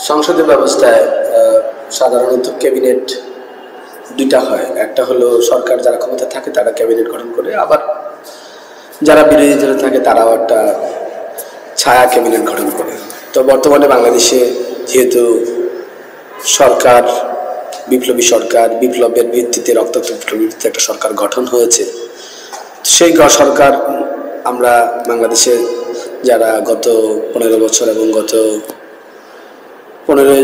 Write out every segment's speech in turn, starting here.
সংসদীয় ব্যবস্থায় সাধারণত ক্যাবিনেট দুইটা হয়। একটা হলো সরকার যারা ক্ষমতা থাকে তারা ক্যাবিনেট গঠন করে, আবার যারা বিরোধী দলে থাকে তারাও একটা ছায়া ক্যাবিনেট গঠন করে। তো বর্তমানে বাংলাদেশে যেহেতু সরকার বিপ্লবী সরকার, বিপ্লবের ভিত্তিতে রক্তাক্ত বিপ্লবের ভিত্তিতে একটা সরকার গঠন হয়েছে, সেই সরকার আমরা বাংলাদেশে যারা গত 15 বছর এবং গত 15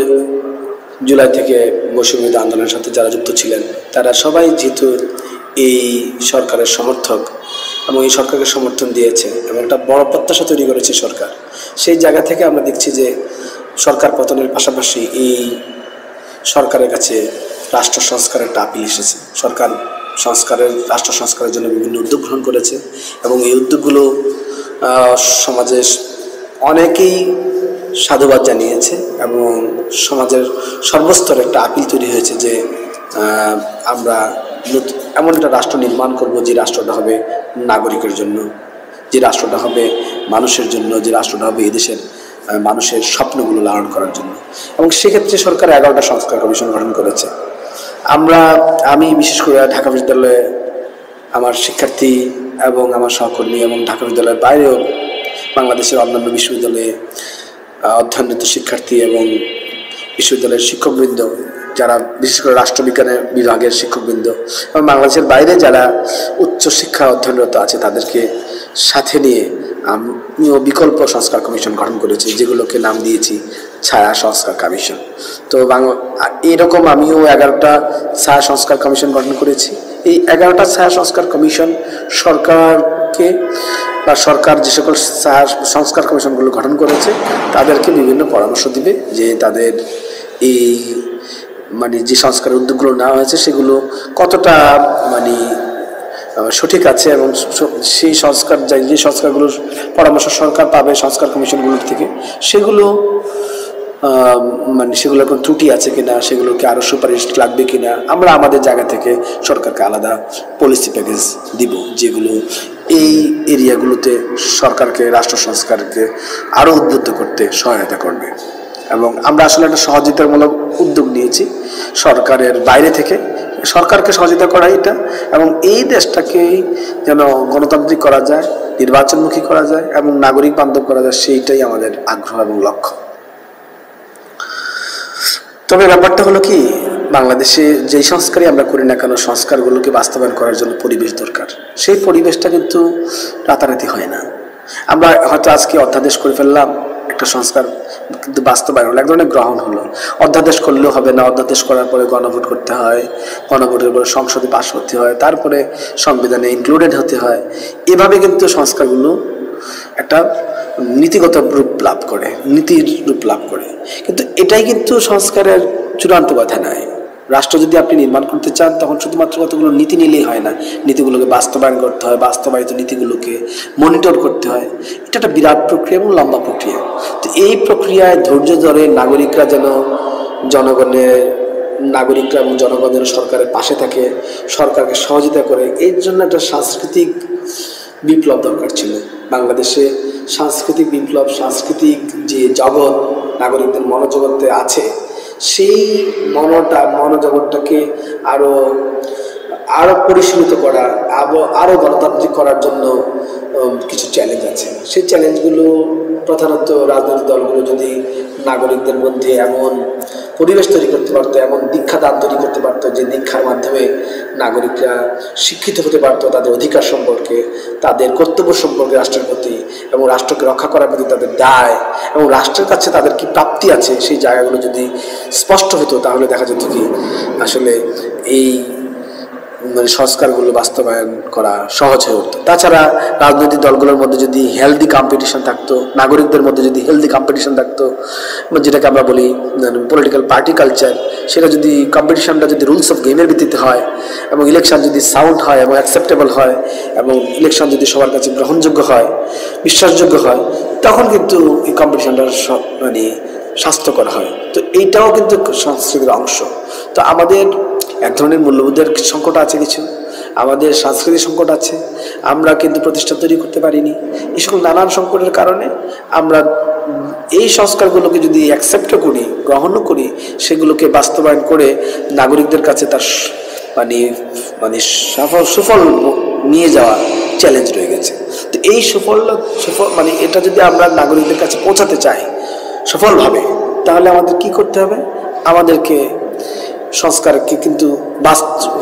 জুলাই থেকে বৈষম্যবিরোধী আন্দোলনের সাথে যারা যুক্ত ছিলেন তারা সবাই যেহেতু এই সরকারের সমর্থক এবং এই সরকারকে সমর্থন দিয়েছে এবং একটা বড় প্রত্যাশা তৈরি করেছে সরকার, সেই জায়গা থেকে আমরা দেখছি যে সরকার পতনের পাশাপাশি এই সরকারের কাছে রাষ্ট্র সংস্কারের একটা আপিল এসেছে। সরকার রাষ্ট্র সংস্কারের জন্য বিভিন্ন উদ্যোগ গ্রহণ করেছে এবং এই উদ্যোগগুলো সমাজে অনেকেই সাধুবাদ জানিয়েছে এবং সমাজের সর্বস্তরে একটা আপিল তৈরি হয়েছে যে আমরা এমন একটা রাষ্ট্র নির্মাণ করব যে রাষ্ট্রটা হবে নাগরিকের জন্য, যে রাষ্ট্রটা হবে মানুষের জন্য, যে রাষ্ট্রটা হবে এই দেশের মানুষের স্বপ্নগুলো লালন করার জন্য। এবং সেক্ষেত্রে সরকার 11টা সংস্কার কমিশন গঠন করেছে। আমি বিশেষ করে ঢাকা বিশ্ববিদ্যালয়ে আমার শিক্ষার্থী এবং আমার সহকর্মী এবং ঢাকা বিশ্ববিদ্যালয়ের বাইরেও বাংলাদেশের অন্যান্য বিশ্ববিদ্যালয়ে অধ্যয়নরত শিক্ষার্থী এবং বিশ্ববিদ্যালয়ের শিক্ষকবৃন্দ যারা বিশেষ করে রাষ্ট্রবিজ্ঞানের বিভাগের শিক্ষকবৃন্দ এবং বাংলাদেশের বাইরে যারা উচ্চশিক্ষা অধ্যয়নরত আছে তাদেরকে সাথে নিয়ে আমিও বিকল্প সংস্কার কমিশন গঠন করেছি, যেগুলোকে নাম দিয়েছি ছায়া সংস্কার কমিশন। তো এরকম আমিও 11টা ছায়া সংস্কার কমিশন গঠন করেছি। এই 11টা ছায়া সংস্কার কমিশন সরকারকে বা সরকার যে সকল ছায়া সংস্কার কমিশনগুলো গঠন করেছে তাদেরকে বিভিন্ন পরামর্শ দিবে যে তাদের এই যে সংস্কারের উদ্যোগগুলো নেওয়া হয়েছে সেগুলো কতটা সঠিক আছে এবং সেই যে সংস্কারগুলোর পরামর্শ সরকার পাবে সংস্কার কমিশনগুলোর থেকে সেগুলো সেগুলোর কোনো ত্রুটি আছে কিনা, সেগুলোকে আরও সুপারিশ লাগবে কিনা, আমরা আমাদের জায়গা থেকে সরকারকে আলাদা পলিসি প্যাকেজ দিব যেগুলো এই এরিয়াগুলোতে সরকারকে রাষ্ট্র সংস্কারকে আরও উদ্বুদ্ধ করতে সহায়তা করবে। এবং আমরা আসলে একটা সহযোগিতামূলক উদ্যোগ নিয়েছি সরকারের বাইরে থেকে, সরকারকে সহযোগিতা করা এটা এবং এই দেশটাকেই যেন গণতান্ত্রিক করা যায়, নির্বাচনমুখী করা যায় এবং নাগরিক বান্ধব করা যায়, সেইটাই আমাদের আগ্রহ এবং লক্ষ্য। তবে ব্যাপারটা হলো কি, বাংলাদেশে যেই সংস্কারই আমরা করি না কেন সংস্কারগুলোকে বাস্তবায়ন করার জন্য পরিবেশ দরকার। সেই পরিবেশটা কিন্তু রাতারাতি হয় না। আমরা হয়তো আজকে অধ্যাদেশ করে ফেললাম, একটা সংস্কার কিন্তু বাস্তবায়ন হলো, এক ধরনের গ্রহণ হলো। অধ্যাদেশ করলেও হবে না, অধ্যাদেশ করার পরে গণভোট করতে হয়, গণভোটের পরে সংসদে পাশ হতে হয়, তারপরে সংবিধানে ইনক্লুডেড হতে হয়। এভাবে কিন্তু সংস্কারগুলো একটা নীতিগত রূপ লাভ করে, নীতির রূপ লাভ করে। কিন্তু এটাই কিন্তু সংস্কারের চূড়ান্ত কথা নয়। রাষ্ট্র যদি আপনি নির্মাণ করতে চান তখন শুধুমাত্র কতগুলো নীতি নিলেই হয় না, নীতিগুলোকে বাস্তবায়ন করতে হয়, বাস্তবায়িত নীতিগুলোকে মনিটর করতে হয়। এটা একটা বিরাট প্রক্রিয়া এবং লম্বা প্রক্রিয়া। তো এই প্রক্রিয়ায় ধৈর্য ধরে নাগরিকরা এবং জনগণের সরকারের পাশে থাকে, সরকারকে সহযোগিতা করে, এর জন্য একটা সাংস্কৃতিক বিপ্লব দরকার ছিল। বাংলাদেশে সাংস্কৃতিক বিপ্লব, সাংস্কৃতিক যে জগৎ নাগরিকদের মনোজগতে আছে, সেই মনোজগৎটাকে আরো পরিশীলিত করা, আরো গণতান্ত্রিক করার জন্য কিছু চ্যালেঞ্জ আছে। সেই চ্যালেঞ্জগুলো প্রধানত রাজনৈতিক দলগুলো যদি নাগরিকদের মধ্যে এমন পরিবেশ তৈরি করতে পারতো, এমন দীক্ষাদান তৈরি করতে পারতো যে দীক্ষার মাধ্যমে নাগরিকরা শিক্ষিত হতে পারতো তাদের অধিকার সম্পর্কে, তাদের কর্তব্য সম্পর্কে রাষ্ট্রের প্রতি এবং রাষ্ট্রকে রক্ষা করার প্রতি তাদের দায় এবং রাষ্ট্রের কাছে তাদের কি প্রাপ্তি আছে সেই জায়গাগুলো যদি স্পষ্ট হতো, তাহলে দেখা যেত কি আসলে এই সংস্কারগুলো বাস্তবায়ন করা সহজ হয়ে উঠতো। তাছাড়া রাজনৈতিক দলগুলোর মধ্যে যদি হেলদি কম্পিটিশন থাকতো, নাগরিকদের মধ্যে যদি হেলদি কম্পিটিশন থাকতো, যেটাকে আমরা বলি পলিটিক্যাল পার্টি কালচার, সেটা যদি কম্পিটিশনটা যদি রুলস অফ গেমের ভিত্তিতে হয় এবং ইলেকশন যদি সাউন্ড হয় এবং অ্যাকসেপ্টেবল হয় এবং ইলেকশন যদি সবার কাছে গ্রহণযোগ্য হয়, বিশ্বাসযোগ্য হয়, তখন কিন্তু এই কম্পিটিশনটা স্বাস্থ্যকর হয়। তো এইটাও কিন্তু সংস্কৃতির অংশ। তো আমাদের এক ধরনের মূল্যবোধের সংকট আছে, কিছু আমাদের সাংস্কৃতিক সংকট আছে, আমরা কিন্তু প্রতিষ্ঠান তৈরি করতে পারিনি। এই সকল নানান সংকটের কারণে আমরা এই সংস্কারগুলোকে যদি অ্যাকসেপ্টও করি, গ্রহণও করি, সেগুলোকে বাস্তবায়ন করে নাগরিকদের কাছে তার মানে মানে সুফল নিয়ে যাওয়া চ্যালেঞ্জ রয়ে গেছে। তো এই সুফল মানে এটা যদি আমরা নাগরিকদের কাছে পৌঁছাতে চাই সফলভাবে, তাহলে আমাদের কি করতে হবে? আমাদেরকে সংস্কারকে কিন্তু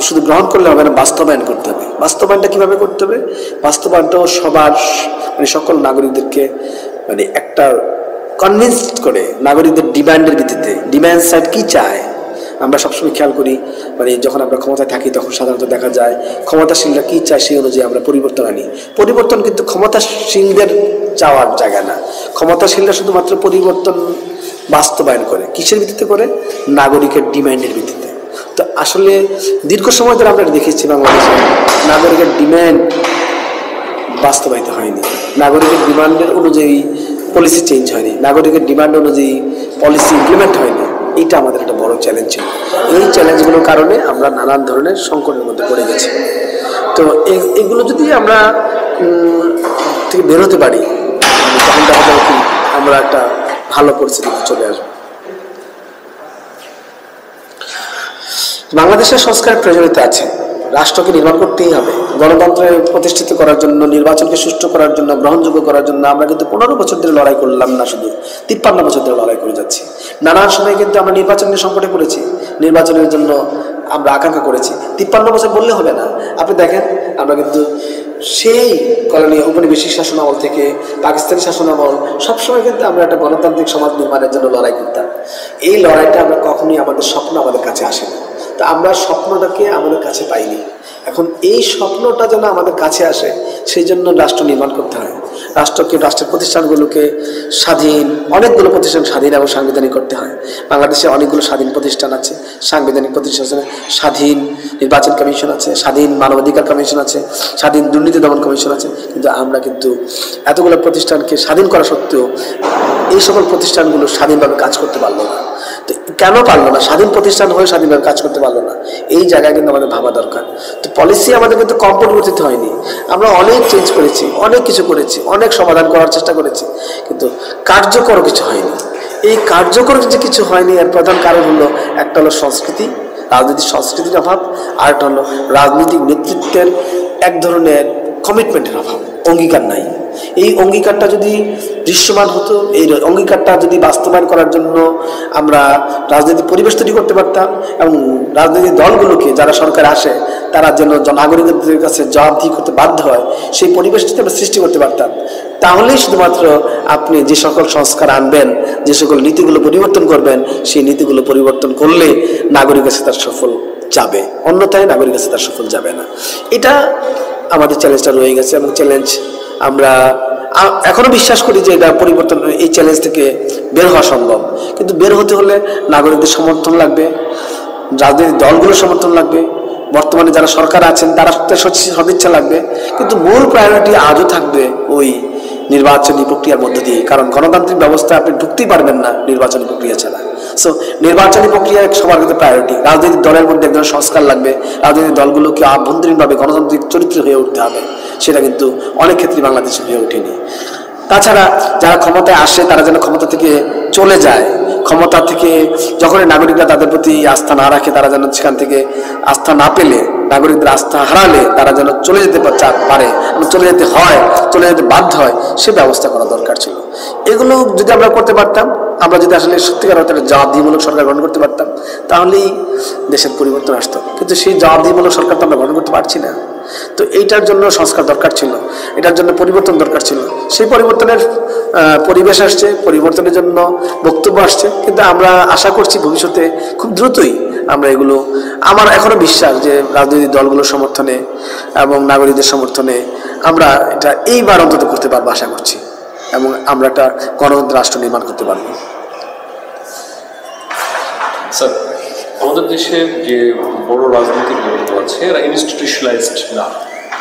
শুধু গ্রহণ করলে হবে না, বাস্তবায়ন করতে হবে। বাস্তবায়নটা কিভাবে করতে হবে? বাস্তবায়নটাও সবার মানে সকল নাগরিকদেরকে মানে একটা কনভিন্সড করে নাগরিকদের ডিমান্ডের ভিত্তিতে, ডিমান্ড সাইড কি চায়। আমরা সবসময় খেয়াল করি মানে যখন আমরা ক্ষমতায় থাকি তখন সাধারণত দেখা যায় ক্ষমতাশীলরা কি চায় সেই অনুযায়ী আমরা পরিবর্তন আনি। পরিবর্তন কিন্তু ক্ষমতাশীলদের চাওয়ার জায়গা না, ক্ষমতাশীলরা শুধুমাত্র পরিবর্তন বাস্তবায়ন করে কিসের ভিত্তিতে করে? নাগরিকের ডিমান্ডের ভিত্তিতে। তো আসলে দীর্ঘ সময় ধরে আমরা দেখেছি বাংলাদেশে নাগরিকের ডিমান্ড বাস্তবায়িত হয়নি, নাগরিকের ডিমান্ডের অনুযায়ী পলিসি চেঞ্জ হয়নি, নাগরিকের ডিমান্ড অনুযায়ী পলিসি ইমপ্লিমেন্ট হয়নি। এটা আমাদের একটা বড় চ্যালেঞ্জ ছিল। এই চ্যালেঞ্জগুলোর কারণে আমরা নানান ধরনের সংকটের মধ্যে পড়ে গেছি। তো এগুলো যদি আমরা থেকে বেরোতে পারি তখন দেখা যাবে কি আমরা একটা ভালো পরিস্থিতিতে চলে আসবো। বাংলাদেশের সংস্কারের প্রয়োজনীয়তা আছে। রাষ্ট্রকে নির্মাণ করতেই হবে। গণতন্ত্রে প্রতিষ্ঠিত করার জন্য, নির্বাচনকে সুষ্ঠু করার জন্য, গ্রহণযোগ্য করার জন্য আমরা কিন্তু 15 বছর ধরে লড়াই করলাম না, শুধু 53 বছর ধরে লড়াই করে যাচ্ছি। নানান সময় কিন্তু আমরা নির্বাচনের সংকটে পড়েছি, নির্বাচনের জন্য আমরা আকাঙ্ক্ষা করেছি। 53 বছর বললে হবে না। আপনি দেখেন আমরা কিন্তু সেই কলোনি উপনিবেশিক শাসন আমল থেকে পাকিস্তানি শাসন আমল সবসময় কিন্তু আমরা একটা গণতান্ত্রিক সমাজ নির্মাণের জন্য লড়াই করতাম। এই লড়াইটা আমরা কখনোই আমাদের স্বপ্ন আমাদের কাছে আসে না। তা আমরা স্বপ্নটাকে আমাদের কাছে পাইনি। এখন এই স্বপ্নটা যেন আমাদের কাছে আসে সেই জন্য রাষ্ট্র নির্মাণ করতে হয়। রাষ্ট্রের প্রতিষ্ঠানগুলোকে স্বাধীন, অনেকগুলো প্রতিষ্ঠান স্বাধীন এবং সাংবিধানিক করতে হয়। বাংলাদেশে অনেকগুলো স্বাধীন প্রতিষ্ঠান আছে, সাংবিধানিক প্রতিষ্ঠান আছে, স্বাধীন নির্বাচন কমিশন আছে, স্বাধীন মানবাধিকার কমিশন আছে, স্বাধীন দুর্নীতি দমন কমিশন আছে। কিন্তু আমরা কিন্তু এতগুলো প্রতিষ্ঠানকে স্বাধীন করা সত্ত্বেও এই সকল প্রতিষ্ঠানগুলো স্বাধীনভাবে কাজ করতে পারলো না। তো কেন পারলো না? স্বাধীন প্রতিষ্ঠান হয়ে স্বাধীনভাবে কাজ করতে পারলো না। এই জায়গায় কিন্তু আমাদের ভাবা দরকার। তো পলিসি আমাদের কিন্তু কম পরিবর্তিত হয়নি। আমরা অনেক চেঞ্জ করেছি, অনেক কিছু করেছি, অনেক সমাধান করার চেষ্টা করেছি, কিন্তু কার্যকর কিছু হয়নি। এই কার্যকর যে কিছু হয়নি এর প্রধান কারণ হলো, একটা হলো সংস্কৃতি, রাজনৈতিক সংস্কৃতির অভাব, আর একটা হলো রাজনৈতিক নেতৃত্বের এক ধরনের কমিটমেন্টের অভাব, অঙ্গীকার নাই। এই অঙ্গীকারটা যদি দৃশ্যমান হতো, এই অঙ্গীকারটা যদি বাস্তবায়ন করার জন্য আমরা রাজনৈতিক পরিবেশ তৈরি করতে পারতাম এবং রাজনৈতিক দলগুলোকে যারা সরকারে আসে তারা যেন নাগরিকদের কাছে জবাবদিহি করতে বাধ্য হয়, সেই পরিবেশটাকে আমরা সৃষ্টি করতে পারতাম, তাহলেই শুধুমাত্র আপনি যে সকল সংস্কার আনবেন, যে সকল নীতিগুলো পরিবর্তন করবেন, সেই নীতিগুলো পরিবর্তন করলে নাগরিকের কাছে তার সফল যাবে, অন্যথায় নাগরিকের কাছে তার সফল যাবে না। এটা আমাদের চ্যালেঞ্জটা রয়ে গেছে এবং চ্যালেঞ্জ আমরা এখনো বিশ্বাস করি যে এটা পরিবর্তন, এই চ্যালেঞ্জ থেকে বের হওয়া সম্ভব। কিন্তু বের হতে হলে নাগরিকদের সমর্থন লাগবে, রাজনৈতিক দলগুলোর সমর্থন লাগবে, বর্তমানে যারা সরকার আছেন তারা সদিচ্ছা লাগবে। কিন্তু মূল প্রায়োরিটি আজও থাকবে ওই নির্বাচনী প্রক্রিয়ার মধ্য দিয়ে, কারণ গণতান্ত্রিক ব্যবস্থা আপনি ঢুকতেই পারবেন না নির্বাচনী প্রক্রিয়া ছাড়া। সো নির্বাচনী প্রক্রিয়া সবার কিন্তু প্রায়োরিটি। রাজনৈতিক দলের মধ্যে একজন সংস্কার লাগবে, রাজনৈতিক দলগুলোকে আভ্যন্তরীণভাবে গণতান্ত্রিক চরিত্র হয়ে উঠতে হবে, সেটা কিন্তু অনেক ক্ষেত্রে বাংলাদেশে হয়ে ওঠেনি। তাছাড়া যারা ক্ষমতায় আসে তারা যেন ক্ষমতা থেকে চলে যায়, ক্ষমতা থেকে যখনই নাগরিকরা তাদের প্রতি আস্থা না রাখে, তারা যেন সেখান থেকে আস্থা না পেলে, নাগরিকদের আস্থা হারালে তারা যেন চলে যেতে পারে, চলে যেতে হয়, চলে যেতে বাধ্য হয়, সে ব্যবস্থা করা দরকার ছিল। এগুলো যদি আমরা করতে পারতাম, আমরা যদি আসলে সত্যিকার অর্থে জবাবদিহিমূলক সরকার গঠন করতে পারতাম, তাহলেই দেশের পরিবর্তন আসতো। কিন্তু সেই জবাবদিহিমূলক সরকার তো আমরা গঠন করতে পারছি না। তো এইটার জন্য সংস্কার দরকার ছিল, এটার জন্য পরিবর্তন দরকার ছিল। সেই পরিবর্তনের পরিবেশ আসছে, পরিবর্তনের জন্য বক্তব্য আসছে, কিন্তু আমরা আশা করছি ভবিষ্যতে খুব দ্রুতই আমরা এগুলো, আমার এখনো বিশ্বাস যে রাজনৈতিক দলগুলোর সমর্থনে এবং নাগরিকদের সমর্থনে আমরা এটা এইবার অন্তত করতে পারবো আশা করছি, এবং আমরা একটা গণতন্ত্র রাষ্ট্র নির্মাণ করতে পারবো। স্যার, আমাদের দেশে যে বড় রাজনৈতিক দলগুলো আছে এরা ইনস্টিটিউশনালাইজড না,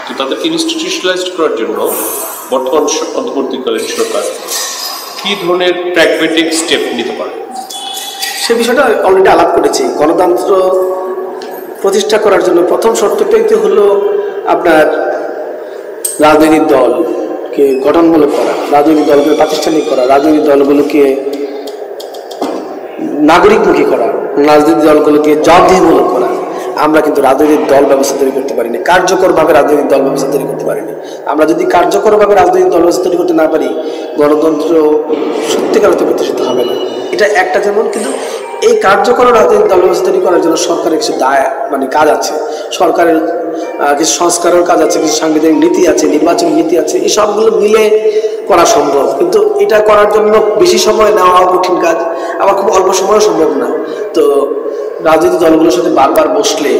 তো তাদেরকে ইনস্টিটিউশনালাইজড করার জন্য বর্তমান অন্তর্বর্তীকালীন সরকার কি ধরনের প্র্যাগম্যাটিক স্টেপ নিতে পারে? সে বিষয়টা অলরেডি আলাপ করেছি। গণতন্ত্র প্রতিষ্ঠা করার জন্য প্রথম শর্তটাই তো হলো আপনার রাজনৈতিক দল কে গঠনমূলক করা, রাজনৈতিক দলগুলো প্রাতিষ্ঠানিক করা, রাজনৈতিক দলগুলোকে নাগরিকমুখী করা, রাজনৈতিক দলগুলোকে জবাবদিহিমূলক করা। আমরা কিন্তু রাজনৈতিক দল ব্যবস্থা তৈরি করতে পারিনি, কার্যকরভাবে রাজনৈতিক দল ব্যবস্থা তৈরি করতে পারিনি। আমরা যদি কার্যকরভাবে রাজনৈতিক দল ব্যবস্থা তৈরি করতে না পারি, গণতন্ত্র সত্যিকার অর্থে প্রতিষ্ঠিত হবে না। এটা একটা যেমন, কিন্তু এই কার্যকর রাজনৈতিক দল ব্যবস্থা তৈরি করার জন্য সরকারের কিছু কাজ আছে, সরকারের কিছু সংস্কারের কাজ আছে, কিছু সাংবিধানিক নীতি আছে, নির্বাচনী নীতি আছে, এই সবগুলো মিলে করা সম্ভব। কিন্তু এটা করার জন্য বেশি সময় নেওয়া কঠিন কাজ, আবার খুব অল্প সময়ও সম্ভব না। তো রাজনৈতিক দলগুলোর সাথে বারবার বসলে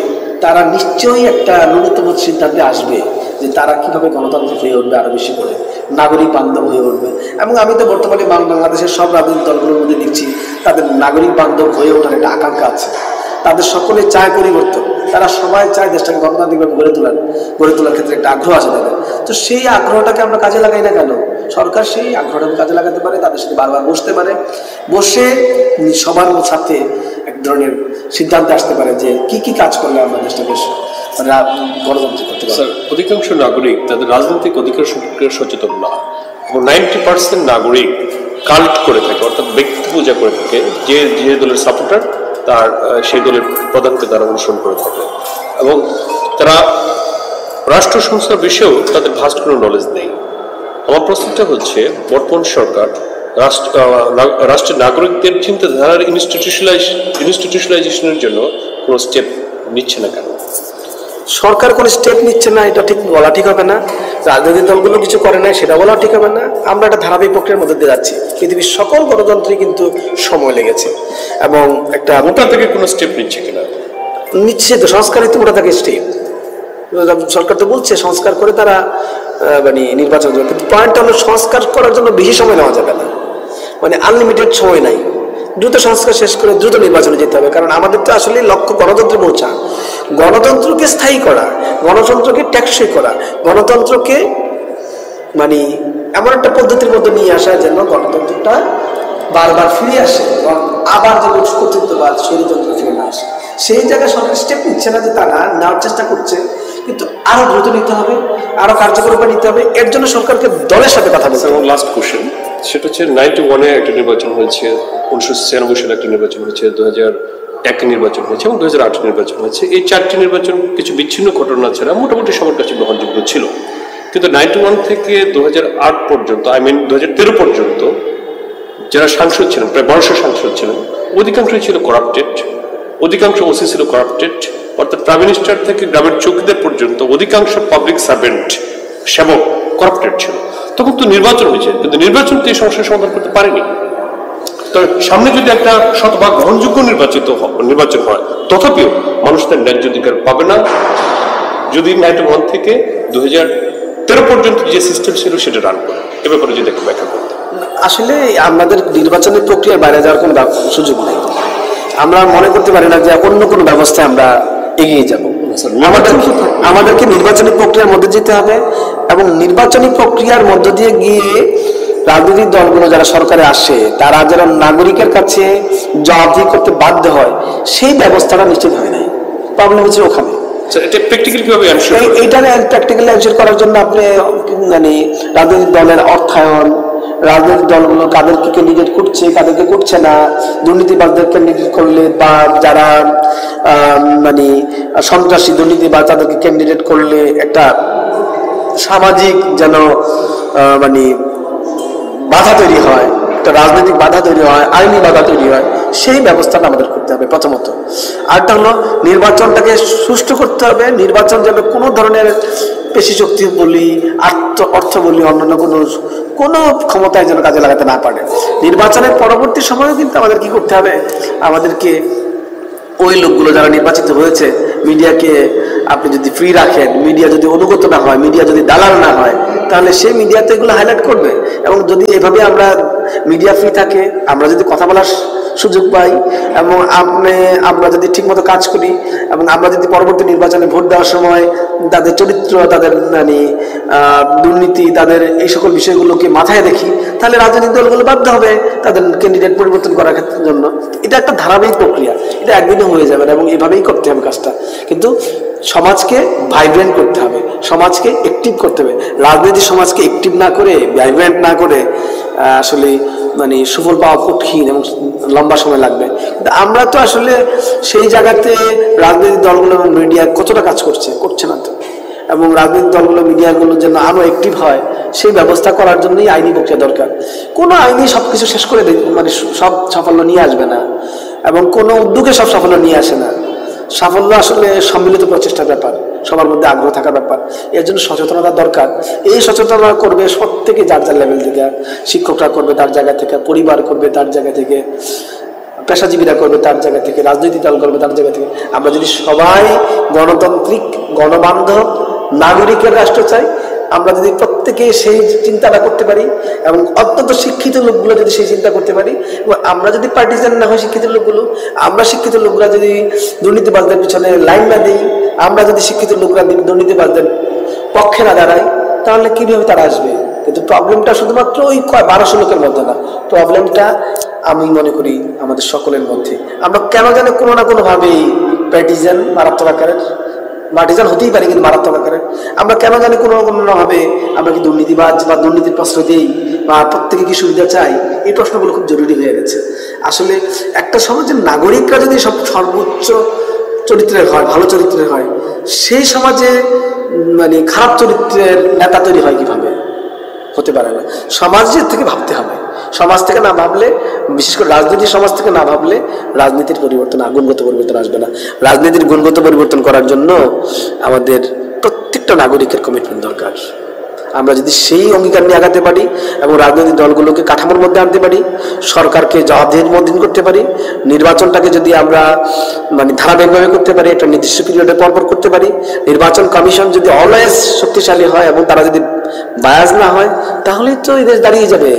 তারা নিশ্চয়ই একটা ন্যূনতম সিদ্ধান্তে আসবে যে তারা কীভাবে গণতান্ত্রিক হয়ে উঠবে, আরও বেশি করে নাগরিক বান্ধব হয়ে উঠবে। এবং আমি তো বর্তমানে বাংলাদেশের সব রাজনৈতিক দলগুলোর মধ্যে দেখছি তাদের নাগরিক বান্ধব হয়ে ওঠার একটা আকাঙ্ক্ষা আছে। তাদের সকলে চায় পরিবর্তন, তারা সবাই চায় দেশটাকে গণতান্ত্রিকভাবে গড়ে তোলার ক্ষেত্রে একটা আগ্রহ আছে তাদের। তো সেই আগ্রহটাকে আমরা কাজে লাগাই না কেন? সরকার সেই আগ্রহটাকে কাজে লাগাতে পারে, তাদের সাথে বারবার বসতে পারে, বসে সবার সাথে এক ধরনের সিদ্ধান্তে আসতে পারে যে কি কি কাজ করলে আমরা দেশটা বেশ গণতান্ত্রিক করতে পারি। অধিকাংশ নাগরিক তাদের রাজনৈতিক অধিকার সম্পর্কে সচেতন না, এবং 90% নাগরিক কাল্ট করে থাকে, অর্থাৎ ব্যক্তি পূজা করে থাকে। যে দলের সাপোর্টার তার সেই দলের প্রধানকে তারা অনুসরণ করে থাকে, এবং তারা রাষ্ট্র সংস্থার বিষয়েও তাদের ভাস্ট কোনো নলেজ নেই। আমার প্রশ্নটা হচ্ছে, বর্তমান সরকার রাষ্ট্রের নাগরিকদের চিন্তাধারার ইনস্টিটিউশনালাইজেশনের জন্য কোনো স্টেপ নিচ্ছে না কেন? সরকার কোনো স্টেপ নিচ্ছে না এটা ঠিক বলা ঠিক হবে না, রাজনৈতিক দলগুলো কিছু করে না সেটা বলা ঠিক হবে না। আমরা একটা ধারাবাহিক প্রক্রিয়ার মধ্যে দিয়ে যাচ্ছি। পৃথিবীর সকল গণতন্ত্রে কিন্তু সময় লেগেছে, এবং একটা মোটা থেকে কোনো স্টেপ নিচ্ছে কিনা? নিচ্ছে তো, সংস্কারিত মোটা থেকে স্টেপ। সরকার তো বলছে সংস্কার করে তারা নির্বাচন করবে, কিন্তু পয়েন্ট হলো সংস্কার করার জন্য বেশি সময় নেওয়া যাবে না, আনলিমিটেড সময় নাই। দ্রুত সংস্কার শেষ করে দ্রুত নির্বাচনে যেতে হবে, কারণ আমাদের তো আসলে লক্ষ্য গণতন্ত্রে পৌঁছা, গণতন্ত্রকে স্থায়ী করা, গণতন্ত্রকে টেকসই করা, গণতন্ত্রকে এমন একটা পদ্ধতির মধ্যে নিয়ে আসা যেন গণতন্ত্রটা বারবার ফিরে আসে, আবার যেন কর্তৃত্ববাদ স্বৈরতন্ত্র ফিরে না আসে। সেই জায়গায় সরকার স্টেপ নিচ্ছে না যে তারা নেওয়ার চেষ্টা করছে, কিন্তু আরো দ্রুত নিতে হবে, আরো কার্যকরভাবে নিতে হবে। এর জন্য সরকারকে দলের সাথে কথা বলতে হবে। লাস্ট কোশ্চেন, সেটা হচ্ছে 91-এ একটা নির্বাচন হয়েছে, 1996 সালে একটা নির্বাচন হয়েছে, 2001 নির্বাচন হয়েছে এবং 2008 নির্বাচন হয়েছে। এই 4টি নির্বাচন কিছু বিচ্ছিন্ন ঘটনা ছাড়া মোটামুটি সবার কাছে গ্রহণযোগ্য ছিল। কিন্তু 91 থেকে 2008 পর্যন্ত, 2013 পর্যন্ত যারা সাংসদ ছিলেন, প্রায় 1200 সাংসদ ছিলেন, অধিকাংশই ছিল করাপ্টেড, অধিকাংশ ওসি ছিল করাপ্টেড। অর্থাৎ প্রাইম মিনিস্টার থেকে গ্রামের চৌকিদার পর্যন্ত অধিকাংশ পাবলিক সার্ভেন্ট, সেবক করাপ্টেড ছিল। তখন তো নির্বাচন হয়েছে, কিন্তু নির্বাচন তো এই সমস্যার সমাধান করতে পারেনি। তো সামনে যদি একটা শতভাগ গ্রহণযোগ্য নির্বাচন হয়, তথাপিও মানুষ তার ন্যায্য অধিকার পাবে না যদি 91 থেকে 2013 পর্যন্ত যে সিস্টেম ছিল সেটা রান করে। এ ব্যাপারে যদি একটু ব্যাখ্যা করতে। আসলে আমাদের নির্বাচনের প্রক্রিয়ার বাইরে যাওয়ার কোনো সুযোগ নেই। আমরা মনে করতে পারি না যে অন্য কোনো ব্যবস্থায় আমরা এগিয়ে যাব। আমাদেরকে নির্বাচনী প্রক্রিয়ার মধ্যে যেতে হবে, এবং নির্বাচনী প্রক্রিয়ার মধ্য দিয়ে গিয়ে রাজনৈতিক দলগুলো যারা সরকারে আসে তারা যেন নাগরিকের কাছে জবাবদিহি করতে বাধ্য হয়, সেই ব্যবস্থাটা নিশ্চিত হয় নাই। প্রবলেম হচ্ছে ওখানে। এইটা প্র্যাকটিক্যালি এনশিওর করার জন্য আপনি রাজনৈতিক দলের অর্থায়ন, রাজনৈতিক দলগুলো কাদেরকে ক্যান্ডিডেট করছে কাদেরকে করছে না, দুর্নীতিবাজদের ক্যান্ডিডেট করলে বা যারা সন্ত্রাসী দুর্নীতিবাজ তাদেরকে ক্যান্ডিডেট করলে একটা সামাজিক যেন বাধা তৈরি হয়, একটা রাজনৈতিক বাধা তৈরি হয়, আইনি বাধা তৈরি হয়, সেই ব্যবস্থাটা আমাদের করতে হবে প্রথমত। আরেকটা হলো নির্বাচনটাকে সুষ্ঠু করতে হবে। নির্বাচন যেন কোনো ধরনের পেশি শক্তি বলি, অর্থ বলি, অন্যান্য কোনো ক্ষমতায় যেন কাজে লাগাতে না পারে। নির্বাচনের পরবর্তী সময়েও কিন্তু আমাদের কি করতে হবে, আমাদেরকে ওই লোকগুলো যারা নির্বাচিত হয়েছে, মিডিয়াকে আপনি যদি ফ্রি রাখেন, মিডিয়া যদি অনুগত না হয়, মিডিয়া যদি দালাল না হয়, তাহলে সেই মিডিয়াতে এগুলো হাইলাইট করবে। এবং যদি এভাবে আমরা মিডিয়া ফ্রি থাকে, আমরা যদি কথা বলার সুযোগ পাই, এবং আমরা যদি ঠিকমতো কাজ করি, এবং আমরা যদি পরবর্তী নির্বাচনে ভোট দেওয়ার সময় তাদের চরিত্র, তাদের দুর্নীতি, তাদের এই সকল বিষয়গুলোকে মাথায় দেখি, তাহলে রাজনৈতিক দলগুলো বাধ্য হবে তাদের ক্যান্ডিডেট পরিবর্তন করার জন্য। এটা একটা ধারাবাহিক প্রক্রিয়া, এটা একদিনে হয়ে যাবে না, এবং এভাবেই করতে হবে কাজটা। কিন্তু সমাজকে ভাইব্রেন্ট করতে হবে, সমাজকে অ্যাক্টিভ করতে হবে। রাজনীতি সমাজকে অ্যাক্টিভ না করে, ভাইব্রেন্ট না করে আসলে মানে সুফল পাওয়া কঠিন এবং লম্বা সময় লাগবে। কিন্তু আমরা তো আসলে সেই জায়গাতে রাজনৈতিক দলগুলো এবং মিডিয়া কতটা কাজ করছে না তো। এবং রাজনৈতিক দলগুলো মিডিয়াগুলো যেন আরো অ্যাক্টিভ হয় সেই ব্যবস্থা করার জন্যই আইনি প্রক্রিয়া দরকার। কোনো আইনি সবকিছু শেষ করে মানে সব সাফল্য নিয়ে আসবে না, এবং কোনো উদ্যোগে সব সাফল্য নিয়ে আসে না। সাফল্য আসলে সম্মিলিত প্রচেষ্টার ব্যাপার, সবার মধ্যে আগ্রহ থাকার ব্যাপার। এর জন্য সচেতনতা দরকার। এই সচেতনতা করবে প্রত্যেকে যার যার লেভেল থেকে, শিক্ষকরা করবে তার জায়গা থেকে, পরিবার করবে তার জায়গা থেকে, পেশাজীবীরা করবে তার জায়গা থেকে, রাজনৈতিক দল করবে তার জায়গা থেকে। আমরা যদি সবাই গণতান্ত্রিক, গণবান্ধব নাগরিকের রাষ্ট্র চাই, আমরা যদি প্রত্যেকে সেই চিন্তাটা করতে পারি এবং অত্যন্ত শিক্ষিত লোকগুলো যদি সেই চিন্তা করতে পারি, এবং আমরা যদি পার্টিজান না হয় শিক্ষিত লোকগুলো, আমরা শিক্ষিত লোকরা যদি দুর্নীতিবাজদের পিছনে লাইন না দিই, আমরা যদি শিক্ষিত লোকরা দুর্নীতিবাজদের পক্ষে না দাঁড়াই, তাহলে কিভাবে তারা আসবে? কিন্তু প্রবলেমটা শুধুমাত্র ওই 1200 লোকের মধ্যে না, প্রবলেমটা আমি মনে করি আমাদের সকলের মধ্যে। আমরা কেন জানি কোনো না কোনোভাবেই প্যার্টিজান, মারাত্মক আকারের পার্টিজান হতেই পারি, কিন্তু মারাত্মক আকারে আমরা কেন জানি কোনো ভাবে আমরা কি দুর্নীতিবাজ বা দুর্নীতির প্রশ্রয় দিই বা প্রত্যেকে কি সুবিধা চাই, এই প্রশ্নগুলো খুব জরুরি হয়ে গেছে। আসলে একটা সমাজের নাগরিকরা যদি সব সর্বোচ্চ চরিত্রের হয়, ভালো চরিত্রের হয়, সেই সমাজে মানে খারাপ চরিত্রের নেতা তৈরি হয় কিভাবে? হতে পারে না। সমাজের থেকে ভাবতে হবে। সমাজ থেকে না ভাবলে, বিশেষ করে রাজনীতি সমাজ থেকে না ভাবলে রাজনীতির পরিবর্তন, গুণগত পরিবর্তন আসবে না। রাজনীতির গুণগত পরিবর্তন করার জন্য আমাদের প্রত্যেকটা নাগরিকের কমিটমেন্ট দরকার। আমরা যদি সেই অঙ্গীকার নিয়ে আগাতে পারি এবং রাজনৈতিক দলগুলোকে কাঠামোর মধ্যে আনতে পারি, সরকারকে জবাবদিহির মধ্যে করতে পারি, নির্বাচনটাকে যদি আমরা মানে ধারাবাহিকভাবে করতে পারি, একটা নির্দিষ্ট পিরিয়ডে পরপর করতে পারি, নির্বাচন কমিশন যদি অলওয়েজ শক্তিশালী হয় এবং তারা যদি বায়াস না হয়, তাহলেই তো এই দেশ দাঁড়িয়ে যাবে।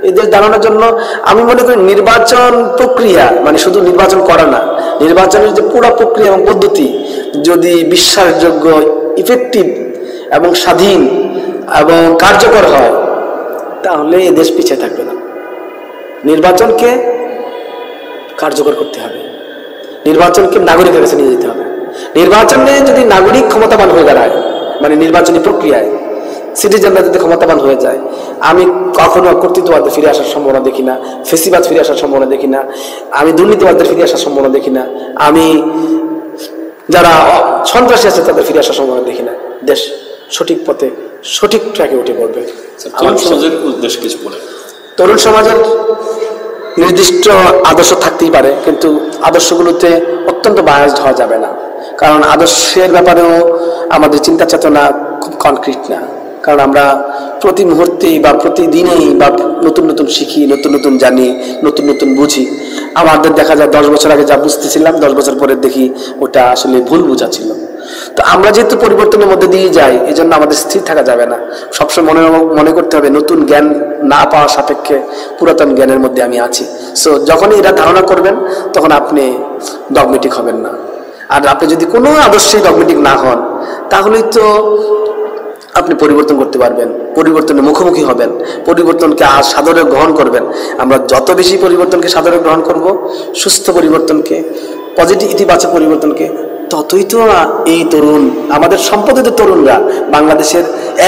এই দেশ দাঁড়ানোর জন্য আমি মনে করি নির্বাচন প্রক্রিয়া মানে শুধু নির্বাচন করা না, নির্বাচনের যে পুরো প্রক্রিয়া এবং পদ্ধতি যদি বিশ্বাসযোগ্য, ইফেক্টিভ এবং স্বাধীন এবং কার্যকর হয়, তাহলে এই দেশ পিছিয়ে থাকবে না। নির্বাচনকে কার্যকর করতে হবে, নির্বাচনকে নাগরিকের কাছে নিয়ে যেতে হবে। নির্বাচনে যদি নাগরিক ক্ষমতাবান হয়ে দাঁড়ায়, মানে নির্বাচনী প্রক্রিয়ায় সিটিজেনরা যদি ক্ষমতাবান হয়ে যায়, আমি কখনো কর্তৃত্ববাদে ফিরে আসার সম্ভাবনা দেখি না, ফেসিবাদ ফিরে আসার সম্ভাবনা দেখি না, আমি দুর্নীতিবাদদের ফিরে আসার সম্ভাবনা দেখি না, আমি যারা সন্ত্রাসী আছে তাদের ফিরে আসার সম্ভাবনা দেখি না। দেশ সঠিক পথে, সঠিক ট্র্যাকে উঠে পড়বে। তরুণ সমাজের নির্দিষ্ট আদর্শ থাকতেই পারে, কিন্তু আদর্শগুলোতে অত্যন্ত বায়াসড হওয়া যাবে না। কারণ আদর্শের ব্যাপারেও আমাদের চিন্তা চেতনা খুব কনক্রিট না। কারণ আমরা প্রতি মুহূর্তেই বা প্রতিদিনেই বা নতুন নতুন শিখি, নতুন নতুন জানি, নতুন নতুন বুঝি। আমাদের দেখা যায় 10 বছর আগে যা বুঝতেছিলাম 10 বছর পরে দেখি ওটা আসলে ভুল বুঝা ছিল। তো আমরা যেহেতু পরিবর্তনের মধ্যে দিয়ে যাই, এই জন্য আমাদের স্থির থাকা যাবে না। সবসময় মনে করতে হবে নতুন জ্ঞান না পাওয়া সাপেক্ষে পুরাতন জ্ঞানের মধ্যে আমি আছি। সো যখনই এটা ধারণা করবেন তখন আপনি ডগমেটিক হবেন না। আর আপনি যদি কোনো আদর্শে ডগমেটিক না হন, তাহলেই তো আপনি পরিবর্তন করতে পারবেন, পরিবর্তনের মুখোমুখি হবেন, পরিবর্তনকে সাদরে গ্রহণ করবেন। আমরা যত বেশি পরিবর্তনকে সাদরে গ্রহণ করব, সুস্থ পরিবর্তনকে, পজিটিভ ইতিবাচক পরিবর্তনকে, ততই তো এই তরুণ, আমাদের সম্পদের তরুণরা, বাংলাদেশের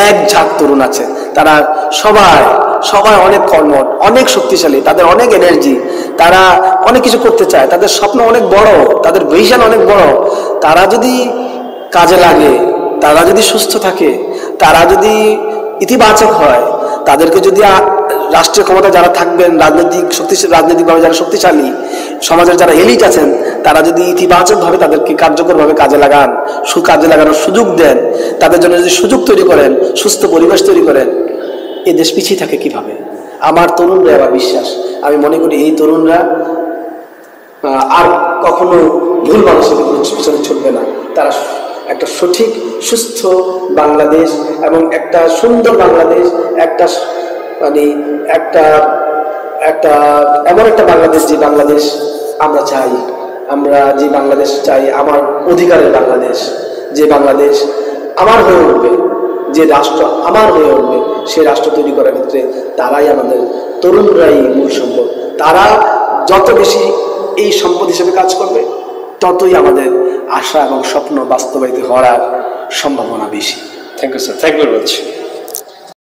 এক ঝাঁক তরুণ আছে, তারা সবাই অনেক কর্মঠ, অনেক শক্তিশালী, তাদের অনেক এনার্জি, তারা অনেক কিছু করতে চায়, তাদের স্বপ্ন অনেক বড়, তাদের ভিশন অনেক বড়। তারা যদি কাজে লাগে, তারা যদি সুস্থ থাকে, তারা যদি ইতিবাচক হয়, তাদেরকে যদি রাষ্ট্রীয় ক্ষমতা যারা থাকবেন, রাজনৈতিকভাবে যারা শক্তিশালী, সমাজের যারা এলিট আছেন, তারা যদি ইতিবাচকভাবে তাদেরকে কার্যকরভাবে কাজে লাগানোর সুযোগ দেন, তাদের জন্য যদি সুযোগ তৈরি করেন, সুস্থ পরিবেশ তৈরি করেন, এই দেশ পিছিয়ে থাকে কিভাবে? আমার তরুণরা আমার বিশ্বাস, আমি মনে করি এই তরুণরা আর কখনো ভুল মানুষের পিছনে ছুটবে না। তারা একটা সঠিক সুস্থ বাংলাদেশ এবং একটা সুন্দর বাংলাদেশ, এমন একটা বাংলাদেশ, যে বাংলাদেশ আমরা চাই, আমার অধিকারের বাংলাদেশ, যে বাংলাদেশ আমার হয়ে উঠবে, যে রাষ্ট্র আমার হয়ে উঠবে, সেই রাষ্ট্র তৈরি করার ক্ষেত্রে তারাই আমাদের তরুণরাই মূল সম্পদ। তারা যত বেশি এই সম্পদ হিসেবে কাজ করবে, ততই আমাদের আশা এবং স্বপ্ন বাস্তবায়িত হওয়ার সম্ভাবনা বেশি। Thank you sir, thank you very much.